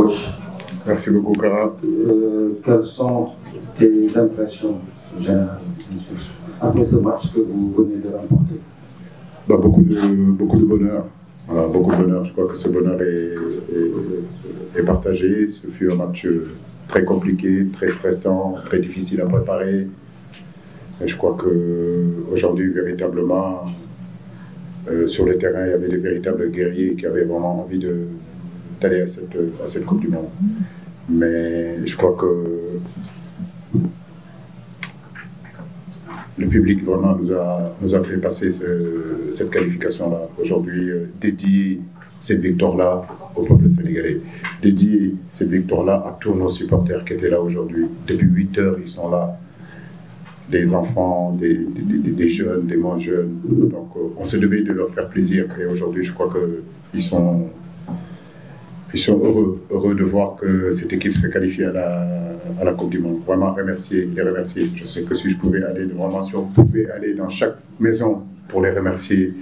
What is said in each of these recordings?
Coach. Merci beaucoup, Kara. Quelles sont tes impressions générales après ce match que vous venez de remporter? Beaucoup de bonheur. Voilà, beaucoup de bonheur. Je crois que ce bonheur est partagé. Ce fut un match très compliqué, très stressant, très difficile à préparer. Et je crois qu'aujourd'hui, véritablement, sur le terrain, il y avait des véritables guerriers qui avaient vraiment envie d'aller à cette Coupe du Monde. Mais je crois que le public vraiment nous a fait passer cette qualification-là. Aujourd'hui, dédier cette victoire-là au peuple sénégalais. Dédier cette victoire-là à tous nos supporters qui étaient là aujourd'hui. Depuis 8 heures, ils sont là. Des enfants, des jeunes, des moins jeunes. Donc, on se devait de leur faire plaisir. Et aujourd'hui, je crois qu'ils sont heureux de voir que cette équipe s'est qualifiée à la Coupe du Monde. Vraiment les remercier. Je sais que si je pouvais aller, vraiment, si on pouvait aller dans chaque maison pour les remercier,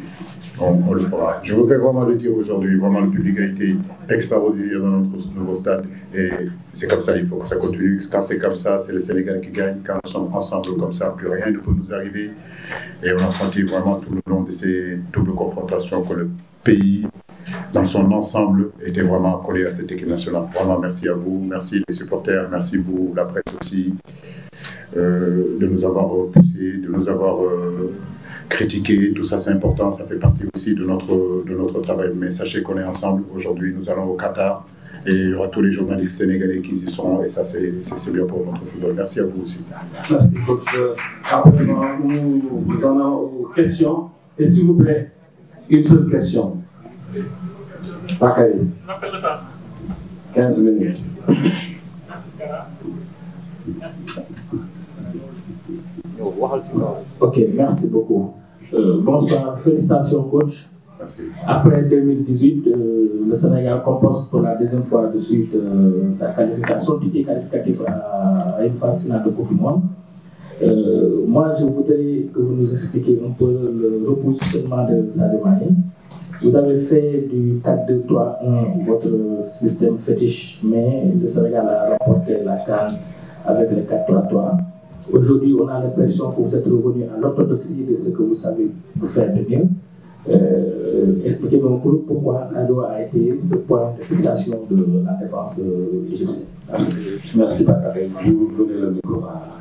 on le fera. Je voudrais vraiment le dire aujourd'hui, vraiment le public a été extraordinaire dans notre nouveau stade et c'est comme ça, il faut que ça continue. Quand c'est comme ça, c'est le Sénégal qui gagne. Quand nous sommes ensemble comme ça, plus rien ne peut nous arriver. Et on a senti vraiment tout le long de ces doubles confrontations que le pays, dans son ensemble, était vraiment collé à cette équipe nationale. Vraiment, merci à vous, merci les supporters, merci vous, la presse aussi, de nous avoir poussés, de nous avoir critiqué. Tout ça, c'est important, ça fait partie aussi de notre travail. Mais sachez qu'on est ensemble. Aujourd'hui, nous allons au Qatar et il y aura tous les journalistes sénégalais qui y seront et ça, c'est bien pour notre football. Merci à vous aussi. Merci, coach. Après, nous en avons aux questions. Et s'il vous plaît, une seule question. Bakary. 15 minutes. Ok, merci beaucoup. Bonsoir, félicitations coach. Merci. Après 2018, le Sénégal compose pour la deuxième fois de suite sa qualification, ticket qualificatif à une phase finale de Coupe du Monde. Moi, je voudrais que vous nous expliquiez un peu le repositionnement de Sadio Mané. Vous avez fait du 4-2-3-1 votre système fétiche, mais le Sénégal a remporté la CAN avec le 4-3-3. Aujourd'hui, on a l'impression que vous êtes revenu à l'orthodoxie de ce que vous savez faire de mieux. Expliquez-moi un peu pourquoi Sadio a été ce point de fixation de la défense égyptienne. Merci Bakary. Vous donnez le micro à...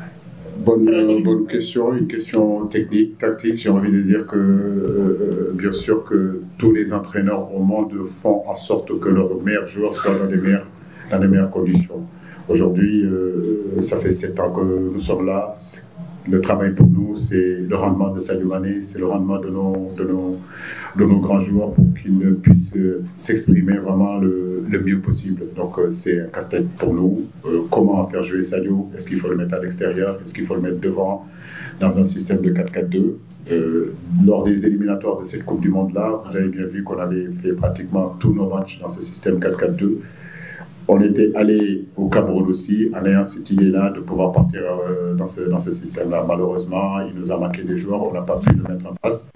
Bonne question, une question technique, tactique. J'ai envie de dire que, bien sûr, que tous les entraîneurs au monde font en sorte que leurs meilleurs joueurs soient dans les meilleures conditions. Aujourd'hui, ça fait 7 ans que nous sommes là. Le travail pour nous, c'est le rendement de Sadio Mané, c'est le rendement de nos grands joueurs pour qu'ils puissent s'exprimer vraiment le mieux possible. Donc c'est un casse-tête pour nous. Comment faire jouer Sadio? Est-ce qu'il faut le mettre à l'extérieur? Est-ce qu'il faut le mettre devant dans un système de 4-4-2? Lors des éliminatoires de cette Coupe du Monde-là, vous avez bien vu qu'on avait fait pratiquement tous nos matchs dans ce système 4-4-2. On était allé au Cameroun aussi en ayant cette idée-là de pouvoir partir dans ce système-là. Malheureusement, il nous a manqué des joueurs, on n'a pas pu le mettre en place.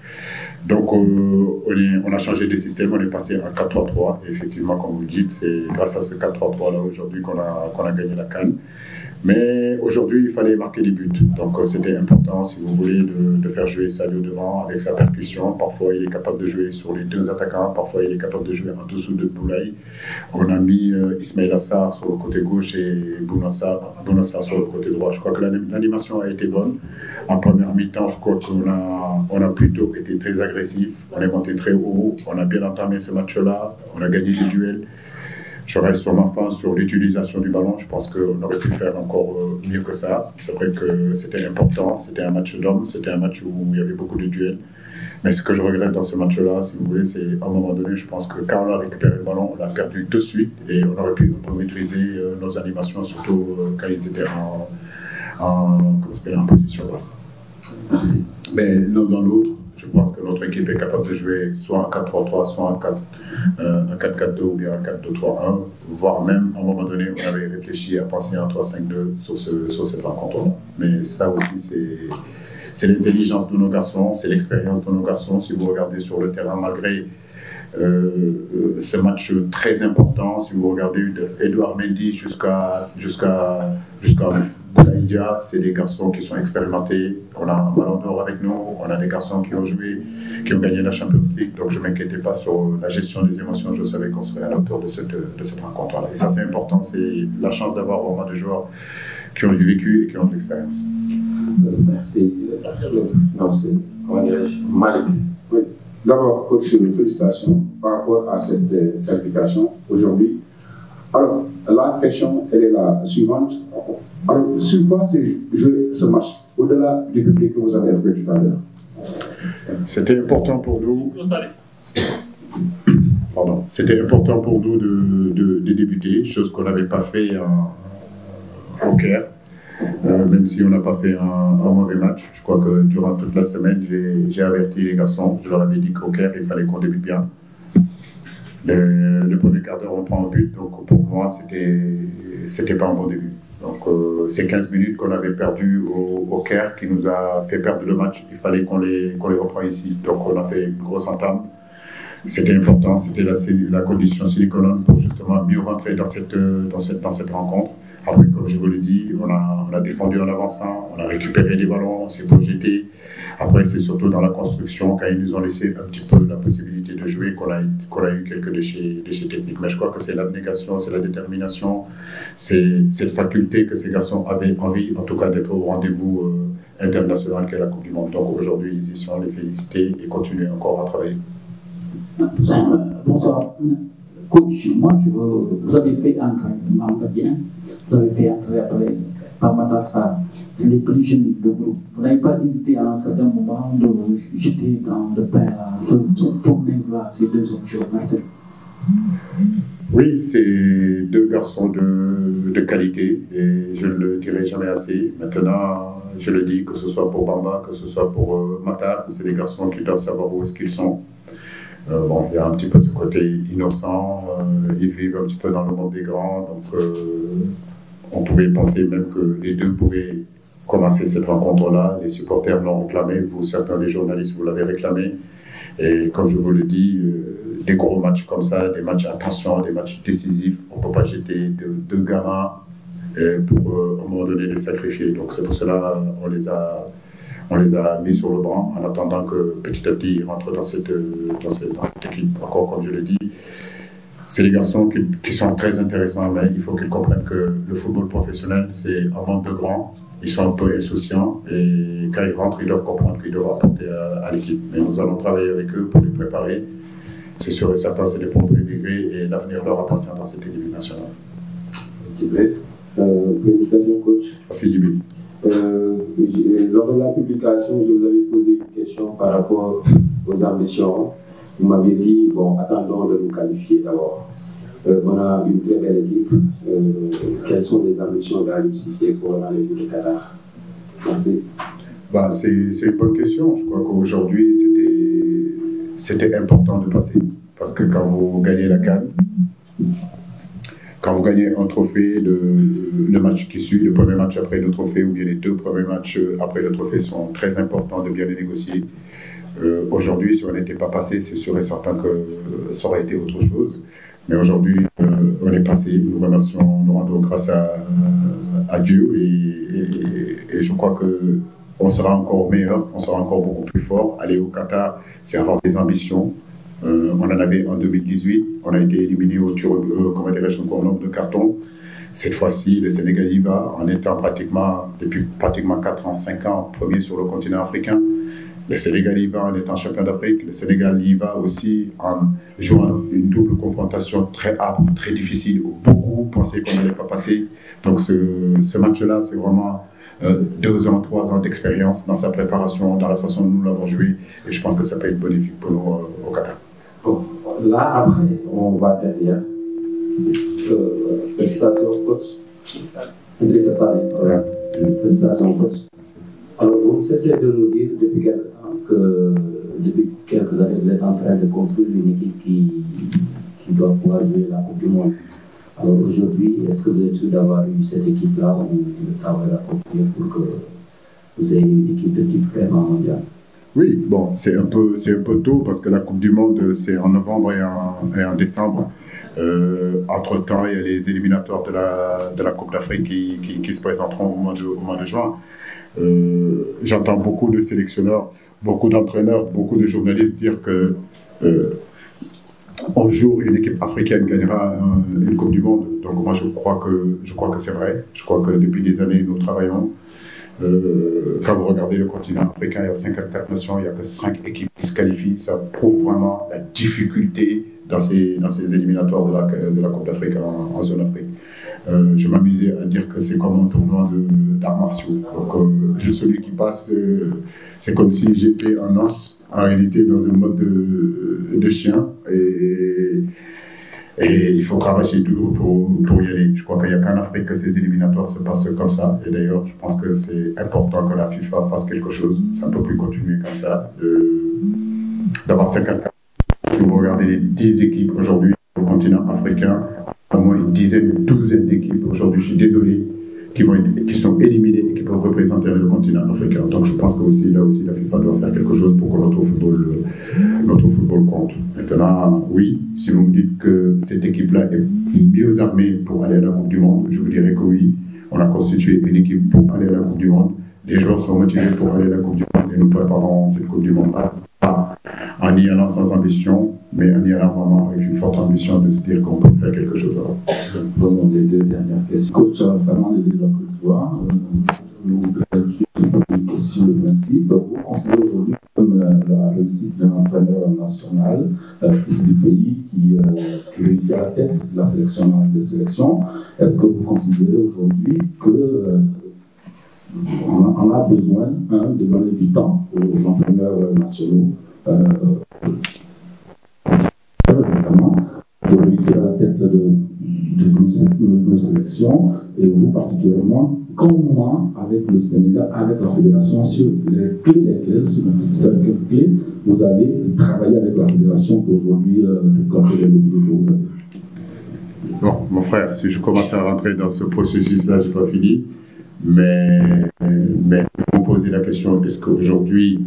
Donc, on a changé de système, on est passé en 4-3-3. Et effectivement, comme vous le dites, c'est grâce à ce 4-3-3-là aujourd'hui qu'on a gagné la CAN. Mais aujourd'hui, il fallait marquer des buts. Donc, c'était important, si vous voulez, de faire jouer Sadio devant avec sa percussion. Parfois, il est capable de jouer sur les deux attaquants. Parfois, il est capable de jouer en dessous de Boulaye. On a mis Ismaël Assar sur le côté gauche et Bounassar sur le côté droit. Je crois que l'animation a été bonne. En première mi-temps, je crois qu'on a plutôt été très agressif. On est monté très haut. On a bien entamé ce match-là. On a gagné des duels. Je reste sur ma fin sur l'utilisation du ballon. Je pense qu'on aurait pu faire encore mieux que ça. C'est vrai que c'était important. C'était un match d'hommes. C'était un match où il y avait beaucoup de duels. Mais ce que je regrette dans ce match-là, si vous voulez, c'est à un moment donné, je pense que quand on a récupéré le ballon, on l'a perdu de suite et on aurait pu maîtriser nos animations, surtout quand ils étaient en position basse. Merci. Mais l'un dans l'autre, je pense que notre équipe est capable de jouer soit en 4-3-3, soit en 4-4-2 ou bien en 4-2-3-1, voire même à un moment donné, on avait réfléchi à penser en 3-5-2 sur cette rencontre-là. Mais ça aussi, c'est l'intelligence de nos garçons, c'est l'expérience de nos garçons. Si vous regardez sur le terrain, malgré ce match très important. Si vous regardez Edouard Mendy jusqu'à Boulaïdia, c'est des garçons qui sont expérimentés. On a un Ballon d'Or avec nous, on a des garçons qui ont joué, qui ont gagné la Champions League. Donc je ne m'inquiétais pas sur la gestion des émotions. Je savais qu'on serait à la hauteur de cette rencontre-là. Et ça, c'est important. C'est la chance d'avoir vraiment des joueurs qui ont du vécu et qui ont de l'expérience. Merci. Merci. Malik. Oui. D'abord, coach, félicitations par rapport à cette qualification aujourd'hui. Alors, la question, elle est la suivante. Alors, sur quoi s'est joué ce match, au-delà du public que vous avez évoqué tout à l'heure? C'était important pour nous. Pardon. C'était important pour nous de débuter, chose qu'on n'avait pas fait au Caire. Même si on n'a pas fait un mauvais match, je crois que durant toute la semaine, j'ai averti les garçons. Je leur avais dit qu'au Caire, il fallait qu'on débute bien. Le premier quart d'heure, on prend un but, donc pour moi, c'était pas un bon début. Donc, ces 15 minutes qu'on avait perdues au Caire, qui nous a fait perdre le match, il fallait qu'on les reprenne ici. Donc, on a fait une grosse entame. C'était important, c'était la condition sine qua non pour justement mieux rentrer dans cette rencontre. Après, comme je vous l'ai dit, on a défendu en avançant, on a récupéré des ballons, on s'est projeté. Après, c'est surtout dans la construction, quand ils nous ont laissé un petit peu la possibilité de jouer, qu'on a eu quelques déchets techniques. Mais je crois que c'est l'abnégation, c'est la détermination, c'est cette faculté que ces garçons avaient envie, en tout cas, d'être au rendez-vous international qu'est la Coupe du Monde. Donc aujourd'hui, ils y sont, les féliciter et continuer encore à travailler. Bonsoir. Coach, vous avez fait entrer Mamadien, vous avez fait entrer après Pamatassa. C'est les plus jeunes de groupe. Vous n'avez pas hésité à un certain moment de jeter dans le pain cette fournaise-là, ces deux autres choses. Merci. Oui, c'est deux garçons de qualité et je ne le dirai jamais assez. Maintenant, je le dis, que ce soit pour Bamba, que ce soit pour Matar, c'est des garçons qui doivent savoir où est-ce qu'ils sont. Bon, il y a un petit peu ce côté innocent, ils vivent un petit peu dans le monde des grands, donc on pouvait penser même que les deux pouvaient commencer cette rencontre-là. Les supporters l'ont réclamé, vous, certains des journalistes, vous l'avez réclamé. Et comme je vous le dis, des gros matchs comme ça, des matchs à tension, des matchs décisifs, on ne peut pas jeter deux gamins pour à un moment donné les sacrifier. Donc c'est pour cela on les a mis sur le banc en attendant que petit à petit ils rentrent dans cette équipe. Encore, comme je l'ai dit, c'est des garçons qui sont très intéressants, mais il faut qu'ils comprennent que le football professionnel, c'est un monde de grands. Ils sont un peu insouciants et quand ils rentrent, ils doivent comprendre qu'ils doivent apporter à l'équipe. Mais nous allons travailler avec eux pour les préparer. C'est sûr et certain, c'est des premiers degrés et l'avenir leur appartient dans cette équipe nationale. Félicitations, coach. Merci, Djibril. Lors de la publication, je vous avais posé une question par rapport aux ambitions. Vous m'aviez dit, bon, attendons de nous qualifier d'abord. On a une très belle équipe. Quelles sont les ambitions de la l'UCC pour le rendez-vous de Qatar? Merci. C'est une bonne question. Je crois qu'aujourd'hui, c'était important de passer. Parce que quand vous gagnez la CAN, quand vous gagnez un trophée, le match qui suit, le premier match après le trophée, ou bien les deux premiers matchs après le trophée sont très importants de bien les négocier. Aujourd'hui, si on n'était pas passé, c'est sûr et certain que ça aurait été autre chose. Mais aujourd'hui, on est passé. Nous remercions, nous rendons grâce à Dieu et je crois qu'on sera encore meilleur, on sera encore beaucoup plus fort. Aller au Qatar, c'est avoir des ambitions. On en avait en 2018, on a été éliminé au nombre de cartons. Cette fois-ci, le Sénégal y va en étant depuis pratiquement 4 ans, 5 ans, premier sur le continent africain. Le Sénégal y va en étant champion d'Afrique. Le Sénégal y va aussi en jouant une double confrontation très âpre, très difficile, où beaucoup pensaient qu'on n'allait pas passer. Donc ce match-là, c'est vraiment 2 ans, 3 ans d'expérience dans sa préparation, dans la façon dont nous l'avons joué. Et je pense que ça peut être bénéfique pour nous au Qatar. Bon, là, après, on va derrière. Félicitations, coach. Idrissa Sane. Félicitations, coach. Alors, vous cessez de nous dire depuis quelques temps que depuis quelques années, vous êtes en train de construire une équipe qui doit pouvoir jouer la Coupe du Monde. Alors aujourd'hui, est-ce que vous êtes sûr d'avoir eu cette équipe-là ou le travail approprié pour que vous ayez une équipe de type vraiment mondial? Oui, bon, c'est un peu tôt parce que la Coupe du Monde, c'est en novembre et en décembre. Entre-temps, il y a les éliminatoires de la Coupe d'Afrique qui se présenteront au mois de juin. J'entends beaucoup de sélectionneurs, beaucoup d'entraîneurs, beaucoup de journalistes dire que un jour, une équipe africaine gagnera une Coupe du Monde. Donc moi, je crois que c'est vrai. Je crois que depuis des années, nous travaillons. Quand vous regardez le continent africain, il y a 54 nations, il n'y a que 5 équipes qui se qualifient. Ça prouve vraiment la difficulté dans ces éliminatoires de la Coupe d'Afrique en zone Afrique. Je m'amusais à dire que c'est comme un tournoi d'arts martiaux. Donc, celui qui passe, c'est comme si j'étais en os, en réalité, dans un mode de chien. Et il faut cravacher dur pour y aller. Je crois qu'il n'y a qu'en Afrique que ces éliminatoires se passent comme ça. Et d'ailleurs, je pense que c'est important que la FIFA fasse quelque chose. Ça ne peut plus continuer comme ça. D'avoir 54. Si vous regardez les 10 équipes aujourd'hui au continent africain, au moins une douzaine d'équipes aujourd'hui, je suis désolé, qui sont éliminées et qui peuvent représenter le continent africain. Donc je pense que là aussi, la FIFA doit faire quelque chose pour que notre football compte. Maintenant, oui, si vous me dites que cette équipe-là est mieux armée pour aller à la Coupe du Monde, je vous dirais que oui, on a constitué une équipe pour aller à la Coupe du Monde. Les joueurs sont motivés pour aller à la Coupe du Monde et nous préparons cette Coupe du Monde en y allant sans ambition, mais en y allant vraiment avec une forte ambition de se dire qu'on peut faire quelque chose avant. Prenons les deux dernières questions. Coach Fernand de la Côte d'Ivoire, une question de principe. Vous considérez aujourd'hui comme la réussite d'un entraîneur national, fils du pays, qui réussit à la tête de la sélection des sélections. Est-ce que vous considérez aujourd'hui que on a besoin de donner du temps aux entraîneurs nationaux, notamment, de réussir à la tête de nos sélections, et vous particulièrement, comment avec le Sénégal, avec la fédération, sur les clés vous avez travaillé avec la fédération pour aujourd'hui récolter les lobbies que vous avez? Bon, mon frère, si je commence à rentrer dans ce processus-là, je n'ai pas fini. Mais vous me posez la question, est-ce qu'aujourd'hui,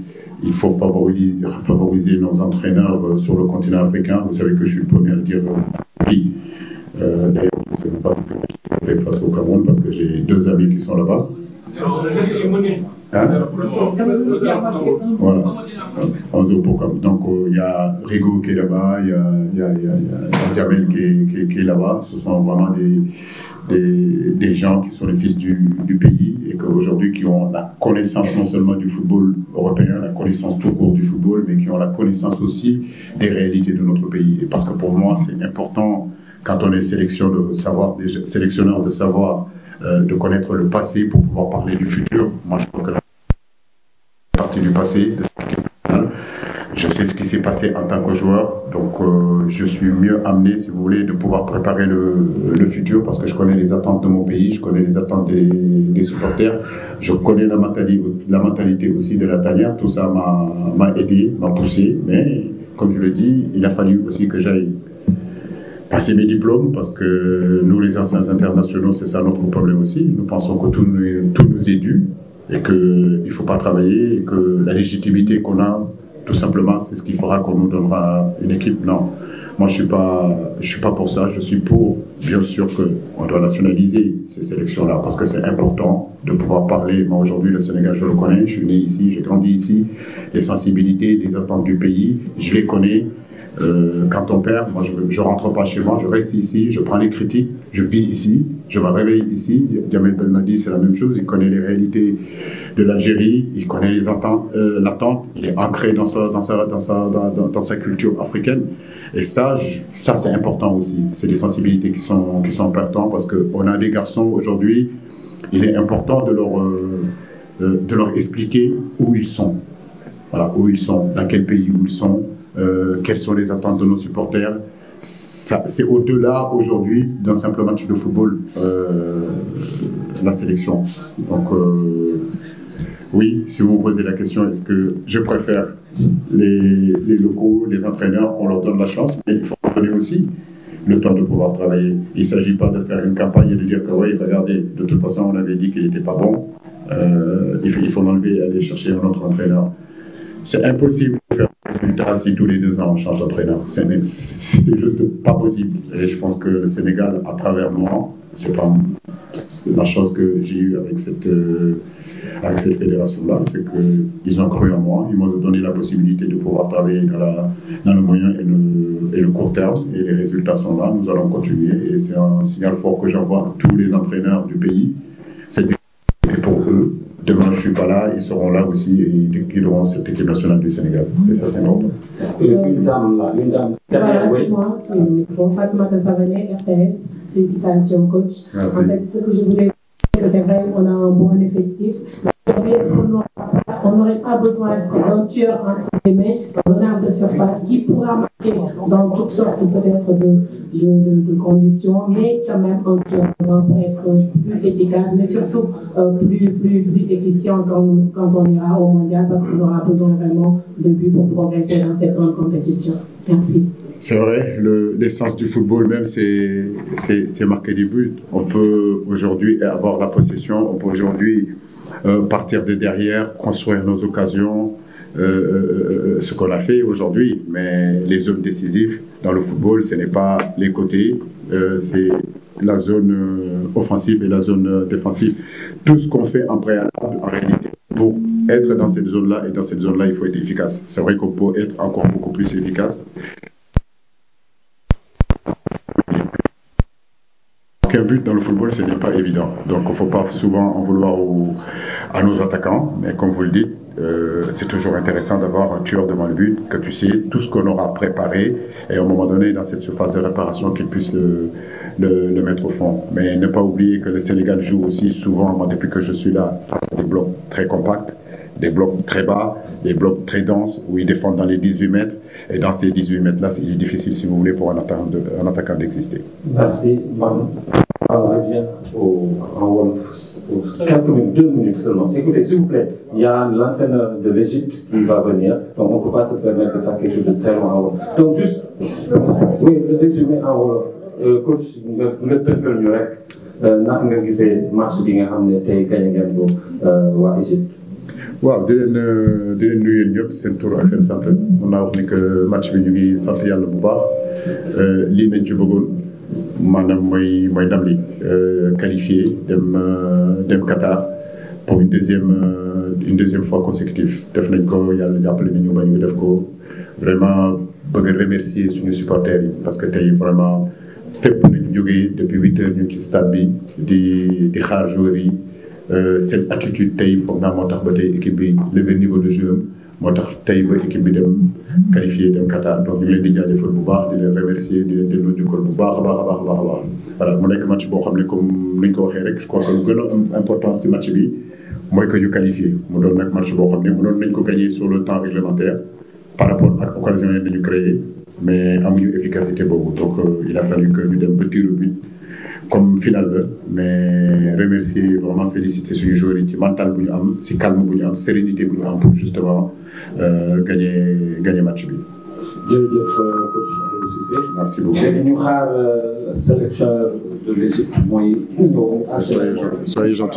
il faut favoriser nos entraîneurs sur le continent africain? Vous savez que je suis le premier à dire oui. D'ailleurs, je ne sais pas ce que je fais face au Cameroun parce que j'ai 2 amis qui sont là-bas. Hein? Voilà. Donc, il y a Rigo qui est là-bas, il y a Jamel qui est là-bas. Ce sont vraiment des gens qui sont les fils du pays et qu'aujourd'hui qui ont la connaissance non seulement du football européen, la connaissance tout court du football, mais qui ont la connaissance aussi des réalités de notre pays. Et parce que pour moi, c'est important, quand on est sélectionneur, de savoir, de connaître le passé pour pouvoir parler du futur. Moi, je crois que la partie du passé, je sais ce qui s'est passé en tant que joueur, donc je suis mieux amené, si vous voulez, de pouvoir préparer le futur parce que je connais les attentes de mon pays, je connais les attentes des supporters, je connais la mentalité aussi de la tanière. Tout ça m'a aidé, m'a poussé, mais comme je le dis, il a fallu aussi que j'aille passer mes diplômes parce que nous, les anciens internationaux, c'est ça notre problème aussi. Nous pensons que tout nous est dû et qu'il ne faut pas travailler et que la légitimité qu'on a, tout simplement, c'est ce qui fera qu'on nous donnera une équipe. Non, moi, je suis pas pour ça. Je suis pour, bien sûr, qu'on doit nationaliser ces sélections-là parce que c'est important de pouvoir parler. Moi, aujourd'hui, le Sénégal, je le connais. Je suis né ici, j'ai grandi ici. Les sensibilités, les attentes du pays, je les connais. Quand on perd, moi je ne rentre pas chez moi, je reste ici, je prends les critiques, je vis ici, je me réveille ici. Jamel Belmadi, c'est la même chose, il connaît les réalités de l'Algérie, il connaît les l'attente, il est ancré dans sa culture africaine. Et ça c'est important aussi. C'est des sensibilités qui sont importantes parce qu'on a des garçons aujourd'hui, il est important de leur expliquer où ils sont. Voilà, où ils sont, dans quel pays où ils sont. Quelles sont les attentes de nos supporters. C'est au-delà aujourd'hui d'un simple match de football, la sélection. Donc oui, si vous me posez la question, est-ce que je préfère les locaux, les entraîneurs, qu'on leur donne la chance, mais il faut leur donner aussi le temps de pouvoir travailler. Il ne s'agit pas de faire une campagne et de dire que oui, regardez, de toute façon on avait dit qu'il n'était pas bon, il faut l'enlever et aller chercher un autre entraîneur. c'est impossible de faire des résultats si tous les 2 ans on change d'entraîneur. C'est juste pas possible. Et je pense que le Sénégal, à travers moi, c'est pas la chance que j'ai eue avec cette fédération-là, c'est qu'ils ont cru en moi, ils m'ont donné la possibilité de pouvoir travailler dans le moyen et le court terme, et les résultats sont là, nous allons continuer, et c'est un signal fort que j'envoie à tous les entraîneurs du pays. C'est pour eux. Demain, je ne suis pas là, ils seront là aussi, et ils auront cette équipe nationale du Sénégal. Et ça, c'est important. Une dame là, une dame. Voilà, c'est moi qui micro. Fatoumata Savané, RTS. Félicitations, coach. Merci. En fait, ce que je voulais dire, c'est vrai qu'on a un bon effectif. Aujourd'hui, est-ce qu'on n'aurait pas besoin d'un tueur entre les mains, d'un renard de surface qui pourra marquer dans toutes sortes peut-être de conditions, mais quand même un tueur pour être plus efficace, mais surtout plus efficient quand on ira au mondial, parce qu'on aura besoin vraiment de buts pour progresser dans cette grande compétition. Merci. C'est vrai, l'essence du football même, c'est marquer des buts. On peut aujourd'hui avoir la possession, on peut aujourd'hui partir de derrière, construire nos occasions, ce qu'on a fait aujourd'hui. Mais les zones décisives dans le football, ce n'est pas les côtés, c'est la zone offensive et la zone défensive. Tout ce qu'on fait en préalable, en réalité, pour être dans cette zone-là, et dans cette zone-là, il faut être efficace. C'est vrai qu'on peut être encore beaucoup plus efficace. Un but dans le football, ce n'est pas évident. Donc, il ne faut pas souvent en vouloir à nos attaquants. Mais comme vous le dites, c'est toujours intéressant d'avoir un tueur devant le but, que tu sais tout ce qu'on aura préparé, et à un moment donné, dans cette surface de réparation, qu'il puisse le mettre au fond. Mais ne pas oublier que le Sénégal joue aussi souvent, moi, depuis que je suis là, face à des blocs très compacts, des blocs très bas, des blocs très denses, où ils défendent dans les 18 mètres. Et dans ces 18 mètres-là, il est difficile, si vous voulez, pour un attaquant d'exister. Merci. On revient en Wolof. Quelques minutes, 2 minutes seulement. Écoutez, s'il vous plaît, il y a l'entraîneur de l'Égypte qui va venir, donc on ne peut pas se permettre de faire quelque chose de très long en Wolof. Donc juste, oui, le résumé en Wolof. Coach, nga tënkal ñu rek ndax nga gisee match bi nga xam ne tey gagné ngeen ko waa Égypte. waaw di leen nuyu yéen ñëpp seen tur ak seen sant mun naa wax ni que match bi ñu ngi sant yàlla bu baax lii nañ ci bëggoon maanaam mooy ndam li qualifié dem Qatar pour une deuxième fois consécutive def nañ ko yàlla jàppale nañu ba ñu def ko vraiment bëgg a remercier suñu supporters yi parce que tey vraiment fépp nañu jógee depuis 8 heures ñu ngi ci stade bi di xaar joueurs yi. Cette attitude tey foog naa moo tax ba tey équipe bi lever niveau de jeu moo tax tey ba équipe bi dem qualifié dem Qatar donc ñu ngi leen di jaajëfal bu baax di leen remercier di leen delloo njukkal bu baax a baax. Voilà mu nekk match boo xam ne comme ni ñu ko waxee rek je crois que lu gën a am importance ci match bi mooy que ñu qualifié mu doon nag match boo xam ne mënoon nañ ko gagner sur le temps réglementaire par rapport ak occasion yi nañu créé mais amuñu efficacité boobu donc il a fallu que ñu dem ba tir au but. Comme final, mais remercier, vraiment féliciter ce joueur qui mental, si calme, sérénité pour justement gagner match. Merci beaucoup. Sélectionneur de l'Égypte, soyez gentil.